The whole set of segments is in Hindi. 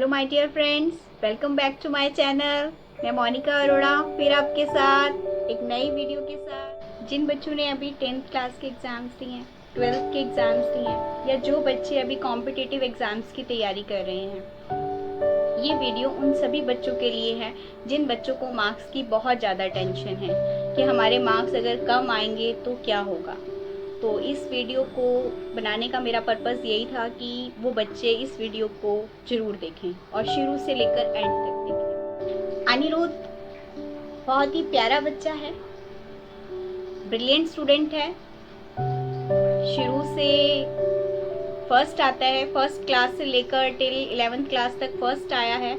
Hello my dear friends, welcome back to my channel. मैं मोनिका अरोड़ा फिर आपके साथ एक नई वीडियो के साथ। जिन बच्चों ने अभी 10th क्लास के एग्ज़ाम्स दिए हैं, 12th के एग्ज़ाम्स दिए हैं, या जो बच्चे अभी कॉम्पिटिटिव एग्ज़ाम्स की तैयारी कर रहे हैं, ये वीडियो उन सभी बच्चों के लिए है जिन बच्चों को मार्क्स की बहुत ज़्यादा टेंशन है कि हमारे मार्क्स अगर कम आएंगे तो क्या होगा। तो इस वीडियो को बनाने का मेरा पर्पज़ यही था कि वो बच्चे इस वीडियो को ज़रूर देखें और शुरू से लेकर एंड तक देखें। अनिरुद्ध बहुत ही प्यारा बच्चा है, ब्रिलियंट स्टूडेंट है। शुरू से फर्स्ट आता है, फर्स्ट क्लास से लेकर टिल 11th क्लास तक फर्स्ट आया है।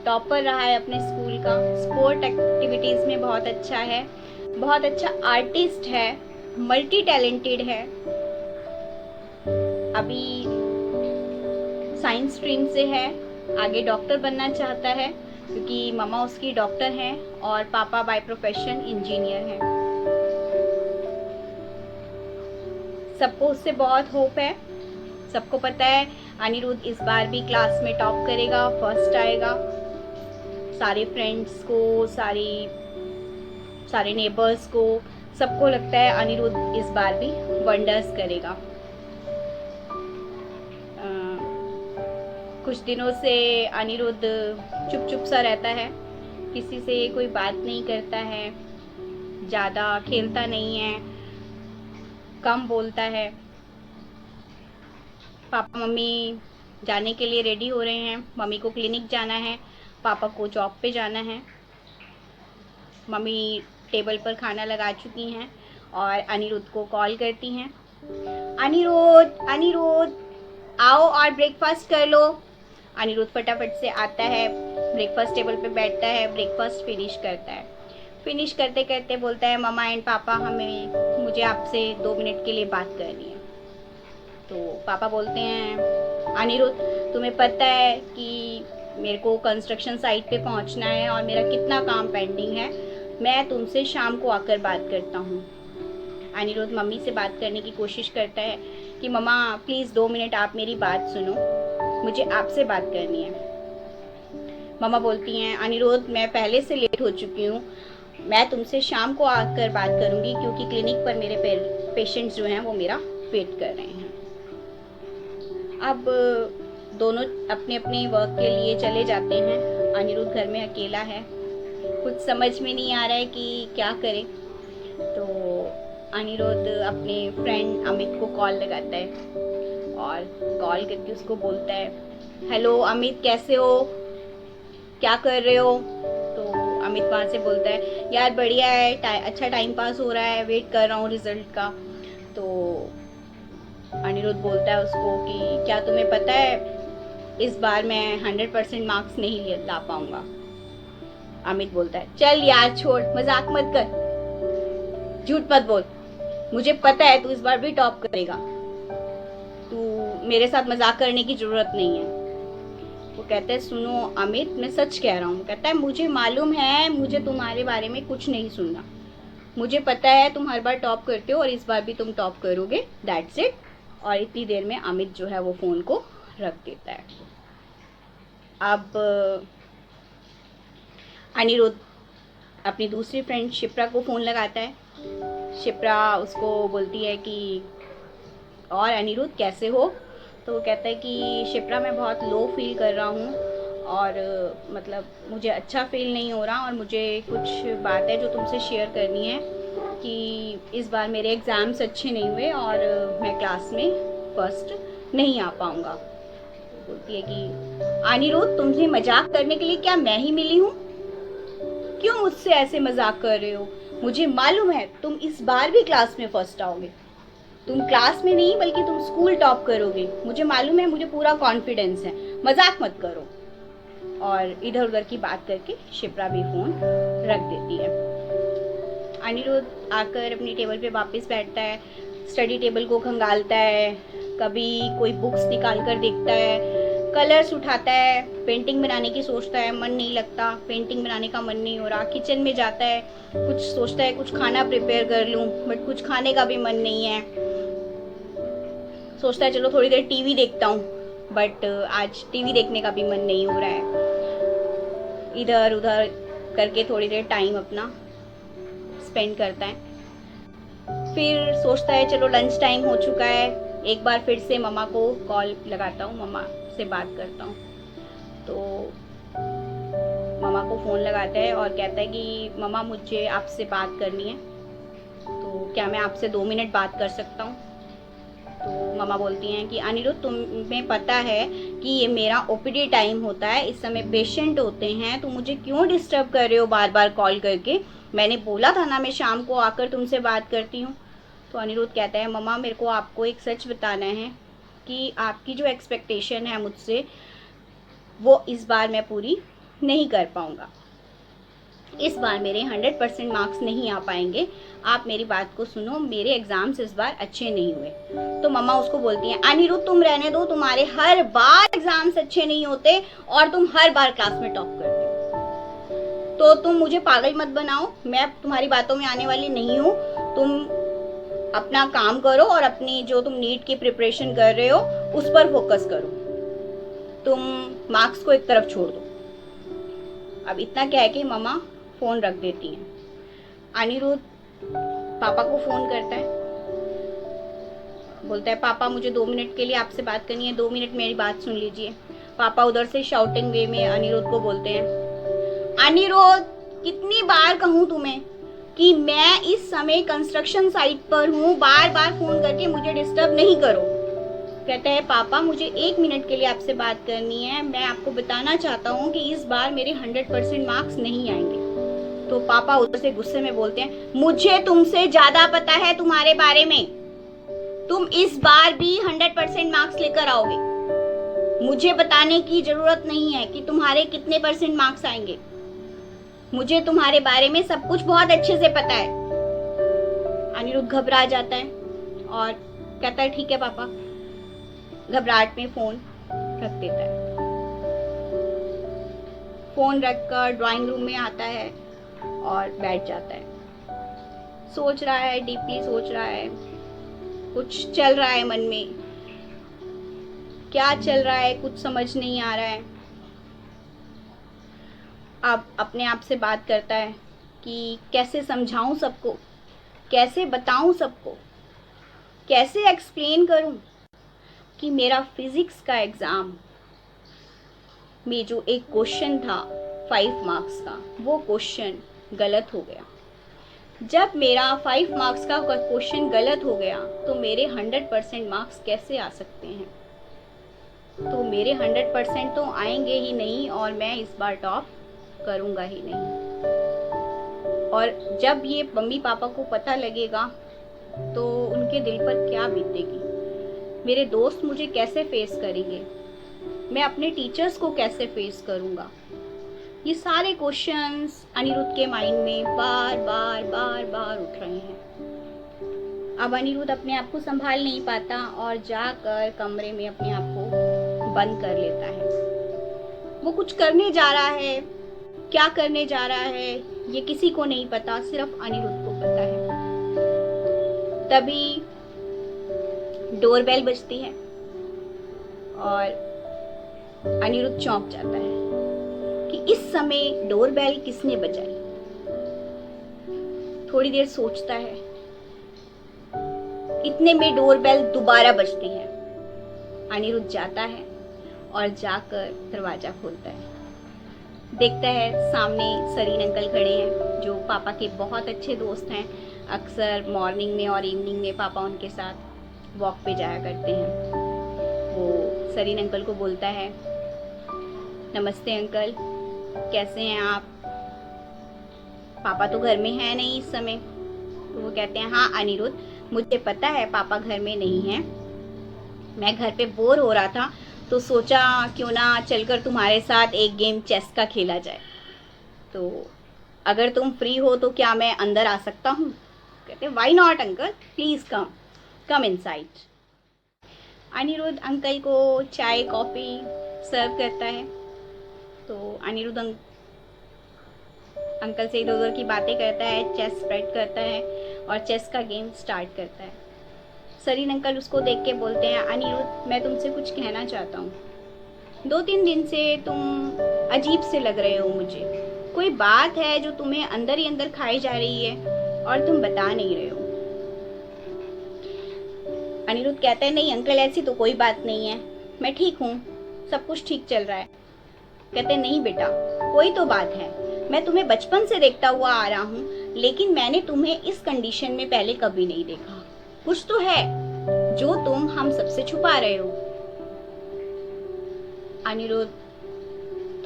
टॉपर रहा है अपने स्कूल का। स्पोर्ट एक्टिविटीज़ में बहुत अच्छा है, बहुत अच्छा आर्टिस्ट है, मल्टी टैलेंटेड है। अभी साइंस स्ट्रीम से है, आगे डॉक्टर बनना चाहता है क्योंकि मम्मा उसकी डॉक्टर हैं और पापा बाय प्रोफेशन इंजीनियर हैं। सबको उससे बहुत होप है। सबको पता है अनिरुद्ध इस बार भी क्लास में टॉप करेगा, फर्स्ट आएगा। सारे फ्रेंड्स को, सारे नेबर्स को, सबको लगता है अनिरुद्ध इस बार भी वंडर्स करेगा। कुछ दिनों से अनिरुद्ध चुप चुप सा रहता है, किसी से कोई बात नहीं करता है, ज़्यादा खेलता नहीं है, कम बोलता है। पापा मम्मी जाने के लिए रेडी हो रहे हैं। मम्मी को क्लिनिक जाना है, पापा को जॉब पे जाना है। मम्मी टेबल पर खाना लगा चुकी हैं और अनिरुद्ध को कॉल करती हैं। अनिरुद्ध, अनिरुद्ध आओ और ब्रेकफास्ट कर लो। अनिरुद्ध फटाफट से आता है, ब्रेकफास्ट टेबल पे बैठता है, ब्रेकफास्ट फिनिश करता है। फिनिश करते करते बोलता है, मम्मा एंड पापा मुझे आपसे 2 मिनट के लिए बात करनी है। तो पापा बोलते हैं, अनिरुद्ध तुम्हें पता है कि मेरे को कंस्ट्रक्शन साइट पे पहुंचना है और मेरा कितना काम पेंडिंग है, मैं तुमसे शाम को आकर बात करता हूँ। अनिरुद्ध मम्मी से बात करने की कोशिश करता है कि मम्मा प्लीज़ 2 मिनट आप मेरी बात सुनो, मुझे आपसे बात करनी है। मम्मा बोलती हैं, अनिरुद्ध मैं पहले से लेट हो चुकी हूँ, मैं तुमसे शाम को आकर बात करूँगी क्योंकि क्लिनिक पर मेरे पेशेंट्स जो हैं वो मेरा वेट कर रहे हैं। अब दोनों अपने अपने वर्क के लिए चले जाते हैं। अनिरुद्ध घर में अकेला है, कुछ समझ में नहीं आ रहा है कि क्या करे। तो अनिरुद्ध अपने फ्रेंड अमित को कॉल लगाता है और कॉल करके उसको बोलता है, हेलो अमित कैसे हो, क्या कर रहे हो। तो अमित वहाँ से बोलता है, यार बढ़िया है, अच्छा टाइम पास हो रहा है, वेट कर रहा हूँ रिजल्ट का। तो अनिरुद्ध बोलता है उसको कि क्या तुम्हें पता है इस बार मैं 100% मार्क्स नहीं ला पाऊंगा। अमित बोलता है, चल यार छोड़, मजाक मत कर, झूठ मत बोल, मुझे पता है तू इस बार भी टॉप करेगा, तू मेरे साथ मजाक करने की जरूरत नहीं है। वो कहता है, सुनो अमित मैं सच कह रहा हूँ। कहता है, मुझे मालूम है, मुझे तुम्हारे बारे में कुछ नहीं सुनना, मुझे पता है तुम हर बार टॉप करते हो और इस बार भी तुम टॉप करोगे, दैट्स इट। और इतनी देर में अमित जो है वो फ़ोन को रख देता है। अब अनिरुद्ध अपनी दूसरी फ्रेंड शिप्रा को फ़ोन लगाता है। शिप्रा उसको बोलती है कि और अनिरुद्ध कैसे हो। तो वो कहता है कि शिप्रा मैं बहुत लो फील कर रहा हूँ और मतलब मुझे अच्छा फील नहीं हो रहा और मुझे कुछ बात है जो तुमसे शेयर करनी है कि इस बार मेरे एग्ज़ाम्स अच्छे नहीं हुए और मैं क्लास में फर्स्ट नहीं आ पाऊँगा। बोलती है कि अनिरुद्ध तुमसे मजाक करने के लिए क्या मैं ही मिली हूँ, क्यों मुझसे ऐसे मजाक कर रहे हो, मुझे मालूम है तुम इस बार भी क्लास में फर्स्ट आओगे, तुम क्लास में नहीं बल्कि तुम स्कूल टॉप करोगे, मुझे मालूम है, मुझे पूरा कॉन्फिडेंस है, मजाक मत करो। और इधर उधर की बात करके शिप्रा भी फ़ोन रख देती है। अनिरुद्ध आकर अपनी टेबल पे वापस बैठता है, स्टडी टेबल को खंगालता है, कभी कोई बुक्स निकाल कर देखता है, कलर्स उठाता है, पेंटिंग बनाने की सोचता है, मन नहीं लगता, पेंटिंग बनाने का मन नहीं हो रहा। किचन में जाता है, कुछ सोचता है कुछ खाना प्रिपेयर कर लूँ, बट कुछ खाने का भी मन नहीं है। सोचता है चलो थोड़ी देर टीवी देखता हूँ, बट आज टीवी देखने का भी मन नहीं हो रहा है। इधर उधर करके थोड़ी देर टाइम अपना स्पेंड करता है। फिर सोचता है चलो लंच टाइम हो चुका है, एक बार फिर से मम्मा को कॉल लगाता हूँ, मम्मा से बात करता हूँ। तो मम्मा को फ़ोन लगाता है और कहता है कि मम्मा मुझे आपसे बात करनी है, तो क्या मैं आपसे 2 मिनट बात कर सकता हूँ? तो मम्मा बोलती हैं कि अनिरुद्ध तुम्हें पता है कि ये मेरा ओपीडी टाइम होता है, इस समय पेशेंट होते हैं, तो मुझे क्यों डिस्टर्ब कर रहे हो बार बार कॉल करके? मैंने बोला था ना मैं शाम को आकर तुमसे बात करती हूँ। तो अनिरुद्ध कहता है मम्मा मेरे को आपको एक सच बताना है कि आपकी जो एक्सपेक्टेशन है मुझसे वो इस बार मैं पूरी नहीं कर पाऊँगा। इस बार मेरे 100% मार्क्स नहीं आ पाएंगे। आप मेरी बात को सुनो, मेरे एग्जाम्स इस बार अच्छे नहीं हुए। तो मम्मा उसको बोलती हैं अनिरुद्ध तुम रहने दो, तुम्हारे हर बार एग्जाम्स अच्छे नहीं होते और तुम हर बार क्लास में टॉप करते हो। तो तुम मुझे पागल मत बनाओ, मैं तुम्हारी बातों में आने वाली नहीं हूँ। तुम अपना काम करो और अपनी जो तुम नीट की प्रिपरेशन कर रहे हो उस पर फोकस करो, तुम मार्क्स को एक तरफ छोड़ दो। अब इतना कह के मम्मा फ़ोन रख देती हैं। अनिरुद्ध पापा को फ़ोन करता है, बोलता है पापा मुझे 2 मिनट के लिए आपसे बात करनी है, 2 मिनट मेरी बात सुन लीजिए। पापा उधर से शाउटिंग वे में अनिरुद्ध को बोलते हैं अनिरुद्ध कितनी बार कहूँ तुम्हें कि मैं इस समय कंस्ट्रक्शन साइट पर हूँ, बार बार फ़ोन करके मुझे डिस्टर्ब नहीं करो। कहता है पापा मुझे 1 मिनट के लिए आपसे बात करनी है, मैं आपको बताना चाहता हूँ कि इस बार मेरे 100% मार्क्स नहीं आएंगे। तो पापा उधर से गुस्से में बोलते हैं मुझे तुमसे ज्यादा पता है तुम्हारे बारे में, तुम इस बार भी 100% मार्क्स लेकर आओगे। मुझे बताने की जरूरत नहीं है कि तुम्हारे कितने परसेंट मार्क्स आएंगे, मुझे तुम्हारे बारे में सब कुछ बहुत अच्छे से पता है। अनिरुद्ध घबरा जाता है और कहता है ठीक है पापा। घबराहट में फोन रख देता है। फोन रखकर ड्राइंग रूम में आता है और बैठ जाता है। सोच रहा है, डीपली सोच रहा है, कुछ चल रहा है मन में, क्या चल रहा है कुछ समझ नहीं आ रहा है। अब अपने आप से बात करता है कि कैसे समझाऊं सबको, कैसे बताऊं सबको, कैसे एक्सप्लेन करूं कि मेरा फिजिक्स का एग्ज़ाम में जो एक क्वेश्चन था 5 मार्क्स का, वो क्वेश्चन गलत हो गया। जब मेरा 5 मार्क्स का क्वेश्चन गलत हो गया तो मेरे 100% मार्क्स कैसे आ सकते हैं? तो मेरे 100% तो आएंगे ही नहीं और मैं इस बार टॉप करूँगा ही नहीं। और जब ये मम्मी पापा को पता लगेगा तो उनके दिल पर क्या बीतेगी, मेरे दोस्त मुझे कैसे फेस करेंगे, मैं अपने टीचर्स को कैसे फेस करूँगा। ये सारे क्वेश्चंस अनिरुद्ध के माइंड में बार बार बार बार उठ रहे हैं। अब अनिरुद्ध अपने आप को संभाल नहीं पाता और जाकर कमरे में अपने आप को बंद कर लेता है। वो कुछ करने जा रहा है, क्या करने जा रहा है ये किसी को नहीं पता, सिर्फ अनिरुद्ध को पता है। तभी डोरबेल बजती है और अनिरुद्ध चौंक जाता है कि इस समय डोरबेल किसने बजाई। थोड़ी देर सोचता है, इतने में डोरबेल दोबारा बजती है। अनिरुद्ध जाता है और जाकर दरवाजा खोलता है। देखता है सामने सरीन अंकल खड़े हैं जो पापा के बहुत अच्छे दोस्त हैं। अक्सर मॉर्निंग में और इवनिंग में पापा उनके साथ वॉक पे जाया करते हैं। वो सरीन अंकल को बोलता है नमस्ते अंकल, कैसे हैं आप? पापा तो घर में है नहीं इस समय। तो वो कहते हैं हाँ अनिरुद्ध, मुझे पता है पापा घर में नहीं हैं, मैं घर पे बोर हो रहा था तो सोचा क्यों ना चलकर तुम्हारे साथ एक गेम चेस का खेला जाए। तो अगर तुम फ्री हो तो क्या मैं अंदर आ सकता हूँ? कहते हैं why not uncle, please come inside. Anirudh uncle को चाय कॉफ़ी सर्व करता है। तो अनिरुद्ध अंकल से इधर उधर की बातें करता है, चेस स्प्रेड करता है और चेस का गेम स्टार्ट करता है। सरीन अंकल उसको देख के बोलते हैं, अनिरुद्ध मैं तुमसे कुछ कहना चाहता हूँ। 2-3 दिन से तुम अजीब से लग रहे हो मुझे। कोई बात है जो तुम्हें अंदर ही अंदर खाई जा रही है और तुम बता नहीं रहे हो। अनिरुद्ध कहते हैं, नहीं अंकल ऐसी तो कोई बात नहीं है, मैं ठीक हूँ, सब कुछ ठीक चल रहा है। कहते हैं, नहीं बेटा कोई तो बात है, मैं तुम्हें बचपन से देखता हुआ आ रहा हूँ, लेकिन मैंने तुम्हें इस कंडीशन में पहले कभी नहीं देखा। कुछ तो है जो तुम हम सबसे छुपा रहे हो। अनिरुद्ध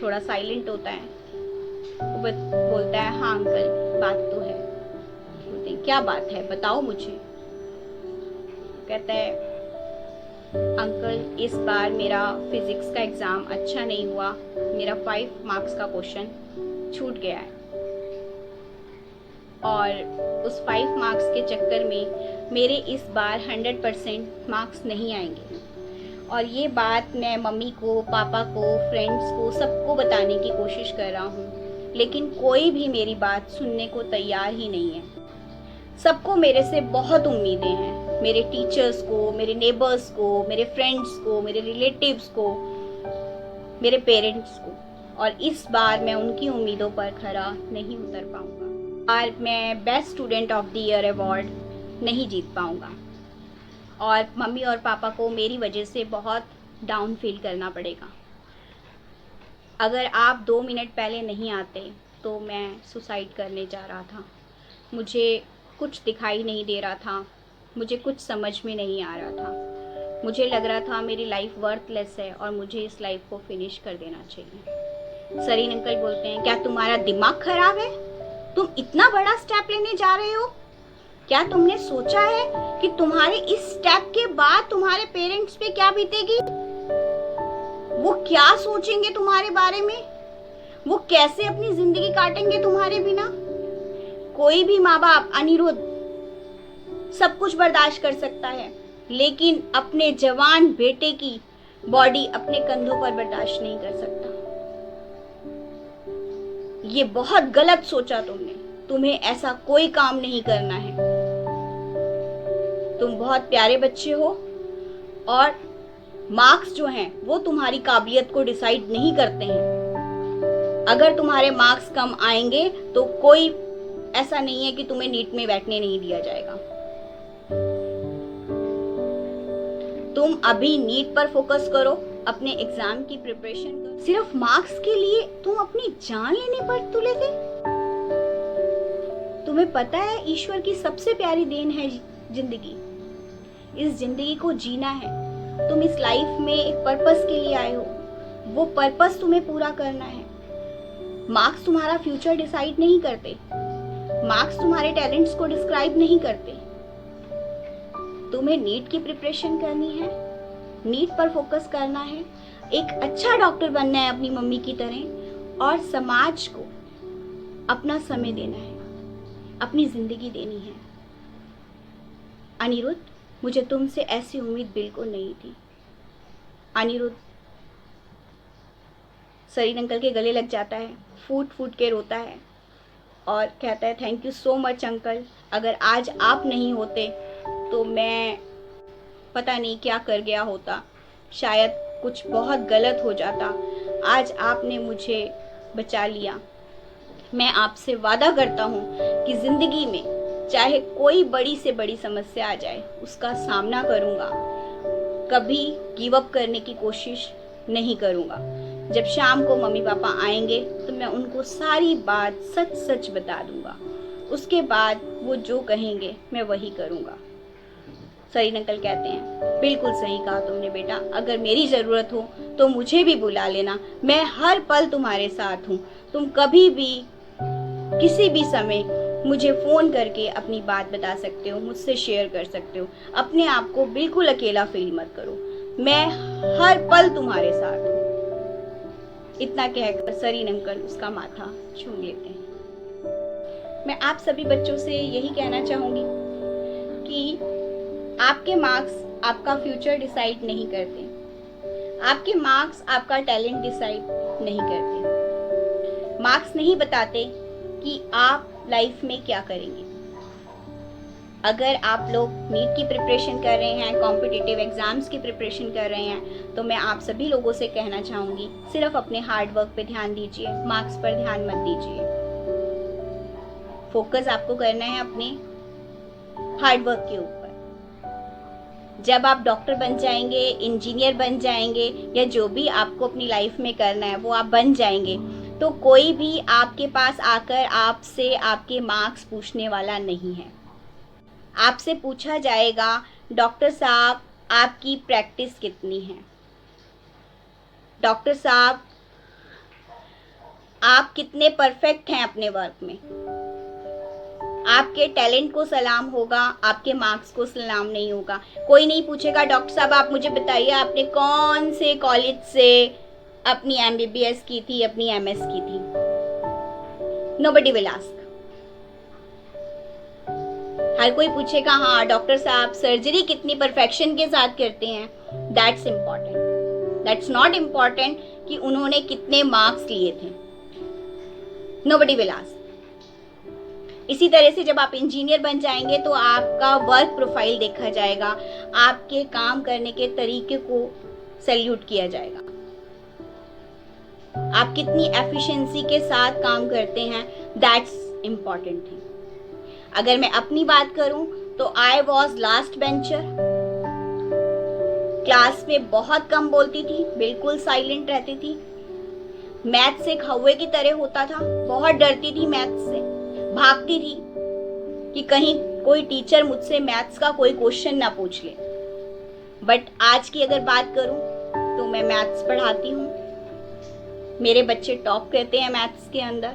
थोड़ा साइलेंट होता है, वो बोलता है, हाँ अंकल बात तो है। बोलते हैं, क्या बात है बताओ मुझे। कहता है, अंकल इस बार मेरा फिजिक्स का एग्ज़ाम अच्छा नहीं हुआ, मेरा 5 मार्क्स का क्वेश्चन छूट गया है और उस 5 मार्क्स के चक्कर में मेरे इस बार 100% मार्क्स नहीं आएंगे। और ये बात मैं मम्मी को, पापा को, फ्रेंड्स को, सबको बताने की कोशिश कर रहा हूँ, लेकिन कोई भी मेरी बात सुनने को तैयार ही नहीं है। सबको मेरे से बहुत उम्मीदें हैं, मेरे टीचर्स को, मेरे नेबर्स को, मेरे फ्रेंड्स को, मेरे रिलेटिव्स को, मेरे पेरेंट्स को, और इस बार मैं उनकी उम्मीदों पर खरा नहीं उतर पाऊंगा। और मैं best student of the year award नहीं जीत पाऊंगा और मम्मी और पापा को मेरी वजह से बहुत डाउन फील करना पड़ेगा। अगर आप 2 मिनट पहले नहीं आते तो मैं सुसाइड करने जा रहा था। मुझे कुछ दिखाई नहीं दे रहा था, मुझे कुछ समझ में नहीं आ रहा था। मुझे लग रहा था मेरी लाइफ वर्थलेस है और मुझे इस लाइफ को फिनिश कर देना चाहिए। सरीन अंकल बोलते हैं, क्या तुम्हारा दिमाग खराब है? तुम इतना बड़ा स्टेप लेने जा रहे हो? क्या तुमने सोचा है कि तुम्हारे इस स्टेप के बाद तुम्हारे पेरेंट्स पे क्या बीतेगी? वो क्या सोचेंगे तुम्हारे बारे में? वो कैसे अपनी जिंदगी काटेंगे तुम्हारे बिना? कोई भी माँ बाप, अनिरुद्ध, सब कुछ बर्दाश्त कर सकता है, लेकिन अपने जवान बेटे की बॉडी अपने कंधों पर बर्दाश्त नहीं कर सकता। ये बहुत गलत सोचा तुमने। तुम्हें ऐसा कोई काम नहीं करना है। तुम बहुत प्यारे बच्चे हो और मार्क्स जो हैं वो तुम्हारी काबिलियत को डिसाइड नहीं करते हैं। अगर तुम्हारे मार्क्स कम आएंगे तो कोई ऐसा नहीं है कि तुम्हें नीट में बैठने नहीं दिया जाएगा। तुम अभी नीट पर फोकस करो, अपने एग्जाम की प्रिपरेशन करो। सिर्फ मार्क्स के लिए तुम अपनी जान लेने पर तुले थे? तुम्हें पता है ईश्वर की सबसे प्यारी देन है जिंदगी। इस जिंदगी को जीना है। तुम इस लाइफ में एक पर्पस के लिए आए हो, वो पर्पस तुम्हें पूरा करना है। मार्क्स तुम्हारा फ्यूचर डिसाइड नहीं करते, मार्क्स तुम्हारे टैलेंट्स को डिस्क्राइब नहीं करते। तुम्हें नीट की प्रिपरेशन करनी है, नीट पर फोकस करना है, एक अच्छा डॉक्टर बनना है अपनी मम्मी की तरह, और समाज को अपना समय देना है, अपनी जिंदगी देनी है। अनिरुद्ध, मुझे तुमसे ऐसी उम्मीद बिल्कुल नहीं थी। अनिरुद्ध सरीन अंकल के गले लग जाता है, फूट फूट के रोता है और कहता है, thank you so much uncle. अगर आज आप नहीं होते तो मैं पता नहीं क्या कर गया होता, शायद कुछ बहुत गलत हो जाता। आज आपने मुझे बचा लिया। मैं आपसे वादा करता हूँ कि ज़िंदगी में चाहे कोई बड़ी से बड़ी समस्या आ जाए उसका सामना करूँगा, कभी गिव अप करने की कोशिश नहीं करूँगा। जब शाम को मम्मी पापा आएंगे तो मैं उनको सारी बात सच सच बता दूँगा। उसके बाद वो जो कहेंगे मैं वही करूँगा। सरीन अंकल कहते हैं, बिल्कुल सही कहा तुमने बेटा, अगर मेरी ज़रूरत हो तो मुझे भी बुला लेना, मैं हर पल तुम्हारे साथ हूँ। तुम कभी भी किसी भी समय मुझे फ़ोन करके अपनी बात बता सकते हो, मुझसे शेयर कर सकते हो। अपने आप को बिल्कुल अकेला फील मत करो, मैं हर पल तुम्हारे साथ हूँ। इतना कहकर सरीन अंकल उसका माथा छू लेते हैं। मैं आप सभी बच्चों से यही कहना चाहूँगी कि आपके मार्क्स आपका फ्यूचर डिसाइड नहीं करते, आपके मार्क्स आपका टैलेंट डिसाइड नहीं करते। मार्क्स नहीं बताते कि आप लाइफ में क्या करेंगे। अगर आप लोग नीट की प्रिपरेशन कर रहे हैं, कॉम्पिटिटिव एग्ज़ाम्स की प्रिपरेशन कर रहे हैं, तो मैं आप सभी लोगों से कहना चाहूँगी, सिर्फ अपने हार्ड वर्क पे ध्यान दीजिए, मार्क्स पर ध्यान मत दीजिए। फोकस आपको करना है अपने हार्ड वर्क के ऊपर। जब आप डॉक्टर बन जाएंगे, इंजीनियर बन जाएंगे, या जो भी आपको अपनी लाइफ में करना है वो आप बन जाएंगे, तो कोई भी आपके पास आकर आपसे आपके मार्क्स पूछने वाला नहीं है। आपसे पूछा जाएगा, डॉक्टर साहब आपकी प्रैक्टिस कितनी है, डॉक्टर साहब आप कितने परफेक्ट हैं अपने वर्क में। आपके टैलेंट को सलाम होगा, आपके मार्क्स को सलाम नहीं होगा। कोई नहीं पूछेगा, डॉक्टर साहब आप मुझे बताइए आपने कौन से कॉलेज से अपनी MBBS की थी, अपनी MS की थी। Nobody will ask। हर कोई पूछेगा, हाँ डॉक्टर साहब सर्जरी कितनी परफेक्शन के साथ करते हैं। That's important, that's not important कि उन्होंने कितने मार्क्स लिए थे। Nobody will ask। इसी तरह से जब आप इंजीनियर बन जाएंगे तो आपका वर्क प्रोफाइल देखा जाएगा, आपके काम करने के तरीके को सैल्यूट किया जाएगा, आप कितनी एफिशिएंसी के साथ काम करते हैं, दैट्स इम्पॉर्टेंट थिंग। अगर मैं अपनी बात करूं तो I was last bencher. Class में बहुत कम बोलती थी, बिल्कुल साइलेंट रहती थी। मैथ से कौवे की तरह होता था, बहुत डरती थी मैथ से, भागती थी कि कहीं कोई टीचर मुझसे मैथ्स का कोई क्वेश्चन ना पूछ ले। बट आज की अगर बात करूं तो मैं मैथ्स पढ़ाती हूं, मेरे बच्चे टॉप करते हैं मैथ्स के अंदर,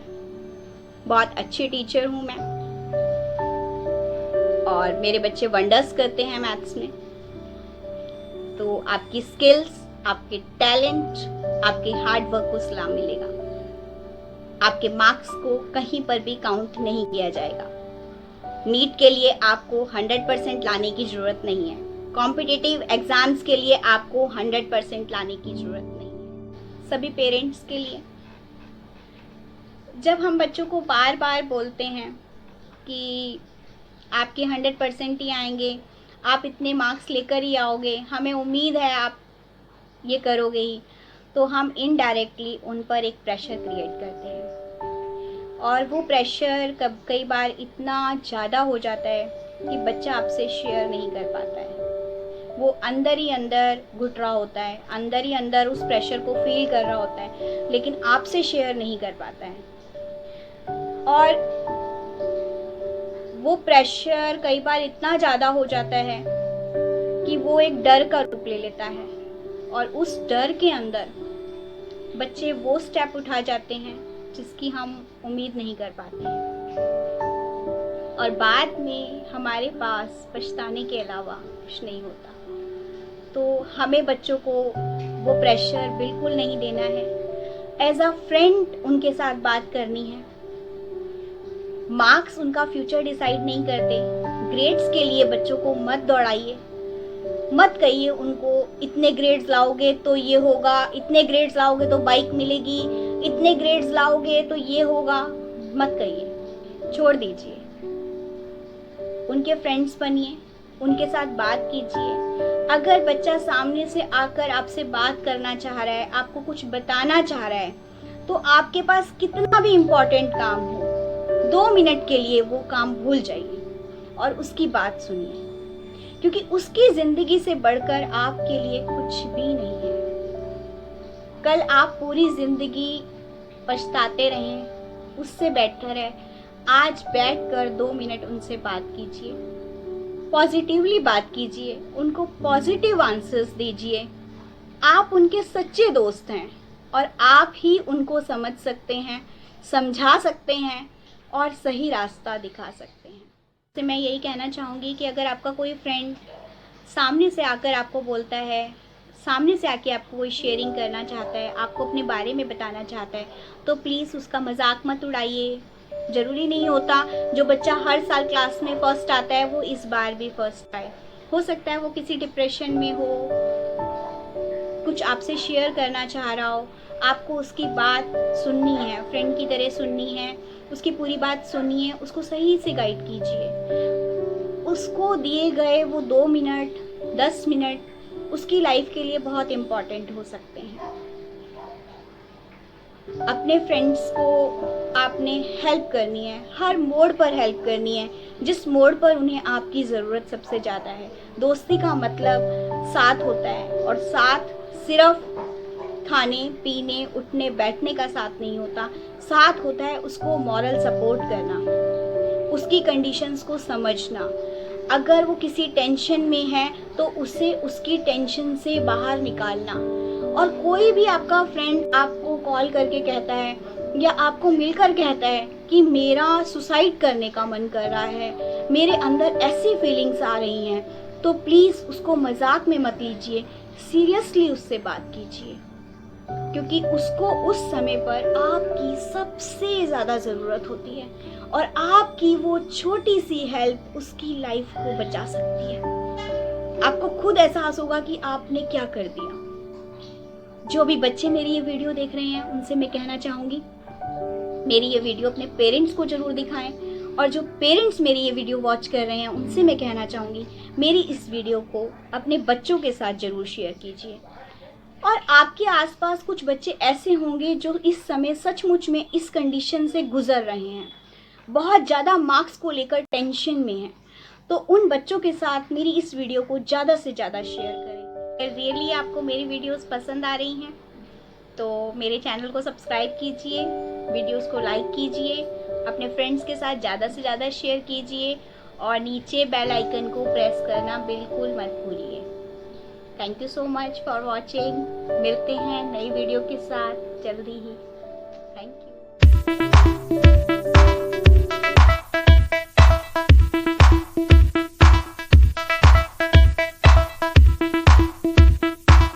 बहुत अच्छी टीचर हूं मैं, और मेरे बच्चे वंडर्स करते हैं मैथ्स में। तो आपकी स्किल्स, आपके टैलेंट, आपके हार्ड वर्क को सलाम मिलेगा। आपके मार्क्स को कहीं पर भी काउंट नहीं किया जाएगा। नीट के लिए आपको 100% लाने की जरूरत नहीं है, कॉम्पिटिटिव एग्जाम्स के लिए आपको 100% लाने की जरूरत नहीं है। सभी पेरेंट्स के लिए, जब हम बच्चों को बार बार बोलते हैं कि आपके 100% ही आएंगे, आप इतने मार्क्स लेकर ही आओगे, हमें उम्मीद है आप ये करोगे ही, तो हम इनडायरेक्टली उन पर एक प्रेशर क्रिएट करते हैं। और वो प्रेशर कई बार इतना ज़्यादा हो जाता है कि बच्चा आपसे शेयर नहीं कर पाता है। वो अंदर ही अंदर घुट रहा होता है, अंदर ही अंदर उस प्रेशर को फील कर रहा होता है, लेकिन आपसे शेयर नहीं कर पाता है। और वो प्रेशर कई बार इतना ज़्यादा हो जाता है कि वो एक डर का रूप ले लेता है, और उस डर के अंदर बच्चे वो स्टेप उठा जाते हैं जिसकी हम उम्मीद नहीं कर पाते हैं, और बाद में हमारे पास पछताने के अलावा कुछ नहीं होता। तो हमें बच्चों को वो प्रेशर बिल्कुल नहीं देना है, एज अ फ्रेंड उनके साथ बात करनी है। मार्क्स उनका फ्यूचर डिसाइड नहीं करते। ग्रेड्स के लिए बच्चों को मत दौड़ाइए, मत कहिए उनको इतने ग्रेड्स लाओगे तो ये होगा, इतने ग्रेड्स लाओगे तो बाइक मिलेगी, इतने ग्रेड्स लाओगे तो ये होगा, मत कहिए, छोड़ दीजिए। उनके फ्रेंड्स बनिए, उनके साथ बात कीजिए। अगर बच्चा सामने से आकर आपसे बात करना चाह रहा है, आपको कुछ बताना चाह रहा है, तो आपके पास कितना भी इम्पोर्टेंट काम हो, 2 मिनट के लिए वो काम भूल जाइए और उसकी बात सुनिए, क्योंकि उसकी जिंदगी से बढ़कर आपके लिए कुछ भी नहीं है। कल आप पूरी जिंदगी पछताते रहें, उससे बेटर है आज बैठकर 2 मिनट उनसे बात कीजिए, पॉजिटिवली बात कीजिए, उनको पॉजिटिव आंसर्स दीजिए। आप उनके सच्चे दोस्त हैं और आप ही उनको समझ सकते हैं, समझा सकते हैं और सही रास्ता दिखा सकते हैं। तो मैं यही कहना चाहूँगी कि अगर आपका कोई फ्रेंड सामने से आकर आपको बोलता है, सामने से आके आपको कोई शेयरिंग करना चाहता है, आपको अपने बारे में बताना चाहता है, तो प्लीज़ उसका मजाक मत उड़ाइए। ज़रूरी नहीं होता जो बच्चा हर साल क्लास में फर्स्ट आता है वो इस बार भी फर्स्ट आए। हो सकता है वो किसी डिप्रेशन में हो, कुछ आपसे शेयर करना चाह रहा हो, आपको उसकी बात सुननी है, फ्रेंड की तरह सुननी है, उसकी पूरी बात सुनिए, उसको सही से गाइड कीजिए। उसको दिए गए वो 2 मिनट 10 मिनट उसकी लाइफ के लिए बहुत इम्पॉर्टेंट हो सकते हैं। अपने फ्रेंड्स को आपने हेल्प करनी है, हर मोड़ पर हेल्प करनी है, जिस मोड़ पर उन्हें आपकी ज़रूरत सबसे ज़्यादा है। दोस्ती का मतलब साथ होता है, और साथ सिर्फ खाने पीने उठने बैठने का साथ नहीं होता। साथ होता है उसको मॉरल सपोर्ट करना, उसकी कंडीशंस को समझना। अगर वो किसी टेंशन में है तो उसे उसकी टेंशन से बाहर निकालना। और कोई भी आपका फ्रेंड आपको कॉल करके कहता है या आपको मिलकर कहता है कि मेरा सुसाइड करने का मन कर रहा है, मेरे अंदर ऐसी फीलिंग्स आ रही हैं, तो प्लीज़ उसको मजाक में मत लीजिए, सीरियसली उससे बात कीजिए, क्योंकि उसको उस समय पर आपकी सबसे ज़्यादा ज़रूरत होती है, और आपकी वो छोटी सी हेल्प उसकी लाइफ को बचा सकती है। आपको खुद एहसास होगा कि आपने क्या कर दिया। जो भी बच्चे मेरी ये वीडियो देख रहे हैं उनसे मैं कहना चाहूँगी, मेरी ये वीडियो अपने पेरेंट्स को ज़रूर दिखाएं, और जो पेरेंट्स मेरी ये वीडियो वॉच कर रहे हैं उनसे मैं कहना चाहूँगी मेरी इस वीडियो को अपने बच्चों के साथ ज़रूर शेयर कीजिए। और आपके आसपास कुछ बच्चे ऐसे होंगे जो इस समय सचमुच में इस कंडीशन से गुजर रहे हैं, बहुत ज़्यादा मार्क्स को लेकर टेंशन में हैं, तो उन बच्चों के साथ मेरी इस वीडियो को ज़्यादा से ज़्यादा शेयर करें। अगर रियली आपको मेरी वीडियोस पसंद आ रही हैं तो मेरे चैनल को सब्सक्राइब कीजिए, वीडियोस को लाइक कीजिए, अपने फ्रेंड्स के साथ ज़्यादा से ज़्यादा शेयर कीजिए, और नीचे बेल आइकन को प्रेस करना बिल्कुल मत भूलिए। Thank you so much for watching. मिलते हैं नई वीडियो के साथ जल्दी ही। Thank you.